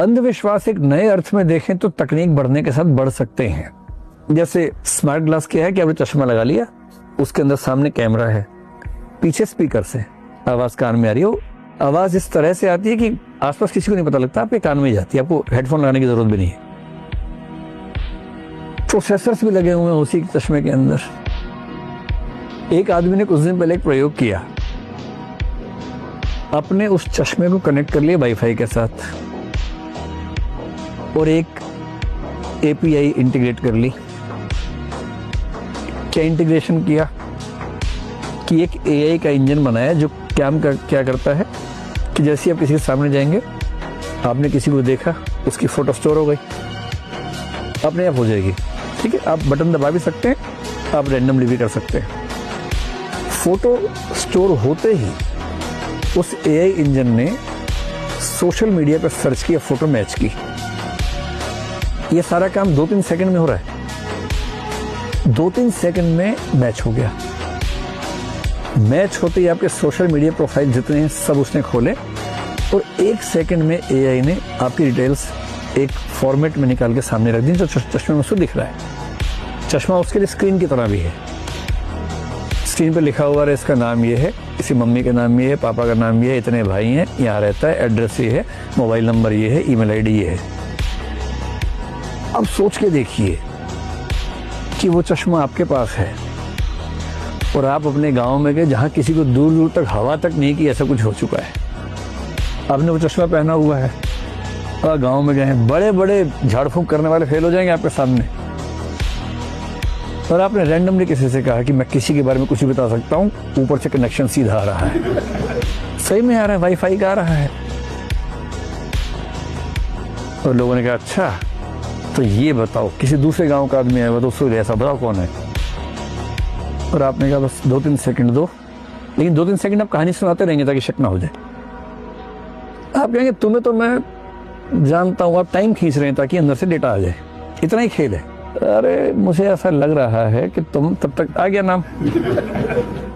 अंधविश्वास एक नए अर्थ में देखें तो तकनीक बढ़ने के साथ बढ़ सकते हैं। जैसे स्मार्ट ग्लास क्या है कि आपने चश्मा लगा लिया, उसके अंदर सामने कैमरा है, पीछे स्पीकर से आवाज कान में आ रही है। आवाज इस तरह से आती है कि आसपास किसी को नहीं पता लगता, आपके कान में ही जाती है, आपको हेडफोन लगाने की जरूरत भी नहीं है। प्रोसेसर्स भी लगे हुए हैं उसी चश्मे के अंदर। एक आदमी ने कुछ दिन पहले एक प्रयोग किया, अपने उस चश्मे को कनेक्ट कर लिया वाईफाई के साथ और एक एपीआई इंटीग्रेट कर ली। क्या इंटीग्रेशन किया कि एक एआई का इंजन बनाया जो क्या करता है कि जैसे ही आप किसी के सामने जाएंगे, आपने किसी को देखा, उसकी फोटो स्टोर हो गई, अपने आप हो जाएगी। ठीक है, आप बटन दबा भी सकते हैं, आप रैंडमली भी कर सकते हैं। फोटो स्टोर होते ही उस एआई इंजन ने सोशल मीडिया पर सर्च किया, फोटो मैच की। ये सारा काम 2-3 सेकंड में हो रहा है। 2-3 सेकंड में मैच हो गया। मैच होते ही आपके सोशल मीडिया प्रोफाइल जितने हैं सब उसने खोले और 1 सेकंड में एआई ने आपकी डिटेल्स एक फॉर्मेट में निकाल के सामने रख दी जो चश्मे में उसको दिख रहा है। चश्मा उसके लिए स्क्रीन की तरह भी है। स्क्रीन पे लिखा हुआ है इसका नाम ये है, किसी मम्मी का नाम ये है, पापा का नाम ये है, इतने भाई हैं, यहाँ रहता है, एड्रेस ये है, मोबाइल नंबर ये है, ईमेल आईडी ये है। अब सोच के देखिए कि वो चश्मा आपके पास है और आप अपने गांव में गए जहां किसी को दूर दूर तक हवा तक नहीं की, ऐसा कुछ हो चुका है। आपने वो चश्मा पहना हुआ है और गांव में गए हैं, बड़े बड़े झाड़ फूंक करने वाले फेल हो जाएंगे आपके सामने। और आपने रैंडमली किसी से कहा कि मैं किसी के बारे में कुछ भी बता सकता हूँ, ऊपर से कनेक्शन सीधा आ रहा है, सही में आ रहा है, वाईफाई का आ रहा है। और लोगों ने कहा अच्छा तो ये बताओ, किसी दूसरे गांव का आदमी आया हुआ तो उसको ऐसा बताओ कौन है। और आपने कहा बस 2-3 सेकंड दो, लेकिन 2-3 सेकंड आप कहानी सुनाते रहेंगे ताकि शक ना हो जाए। आप कहेंगे तुम्हें तो मैं जानता हूँ, आप टाइम खींच रहे हैं ताकि अंदर से डेटा आ जाए, इतना ही खेल है। अरे मुझे ऐसा लग रहा है कि तुम तब तक आ गया नाम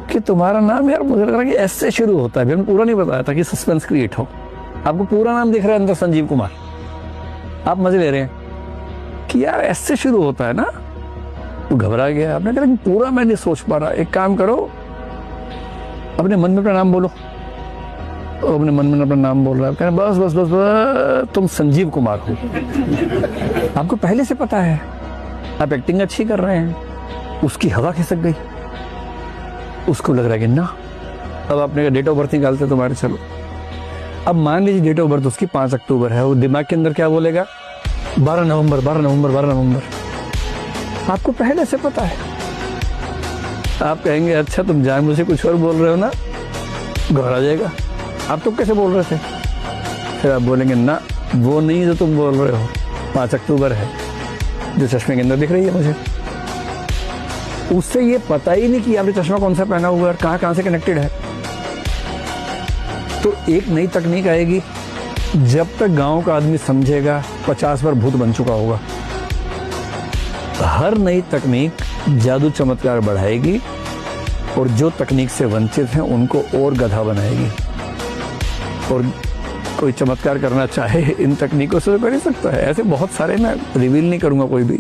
कि तुम्हारा नाम यार मुझे लग रहा है कि ऐसे शुरू होता है, पूरा नहीं बताया ताकि सस्पेंस क्रिएट हो। आपको पूरा नाम दिख रहा है अंदर, संजीव कुमार, आप मजे ले रहे हैं कि यार ऐसे शुरू होता है ना। वो घबरा गया, आपने कहा पूरा मैं नहीं सोच पा रहा, एक काम करो अपने मन में अपना नाम बोलो। अपने मन में अपना नाम बोल रहा है, बस बस बस बस तुम संजीव कुमार हो। आपको पहले से पता है, आप एक्टिंग अच्छी कर रहे हैं। उसकी हवा खिसक गई, उसको लग रहा है कि ना। अब आपने डेट ऑफ बर्थ निकालते तुम्हारे, चलो अब मान लीजिए डेट ऑफ बर्थ उसकी 5 अक्टूबर है। वो दिमाग के अंदर क्या बोलेगा, 12 नवंबर 12 नवंबर 12 नवंबर। आपको पहले से पता है। आप कहेंगे अच्छा तुम जान मुझे कुछ और बोल रहे हो ना, घबरा जाएगा, आप तो कैसे बोल रहे थे। फिर आप बोलेंगे ना वो नहीं जो तुम बोल रहे हो, 5 अक्टूबर है जो चश्मे के अंदर दिख रही है मुझे। उससे ये पता ही नहीं कि आपने चश्मा कौन सा पहना हुआ है, कहाँ से कनेक्टेड है। तो एक नई तकनीक आएगी, जब तक गांव का आदमी समझेगा 50 बार भूत बन चुका होगा। हर नई तकनीक जादू चमत्कार बढ़ाएगी और जो तकनीक से वंचित हैं उनको और गधा बनाएगी। और कोई चमत्कार करना चाहे इन तकनीकों से तो कर ही सकता है। ऐसे बहुत सारे, मैं रिवील नहीं करूंगा कोई भी।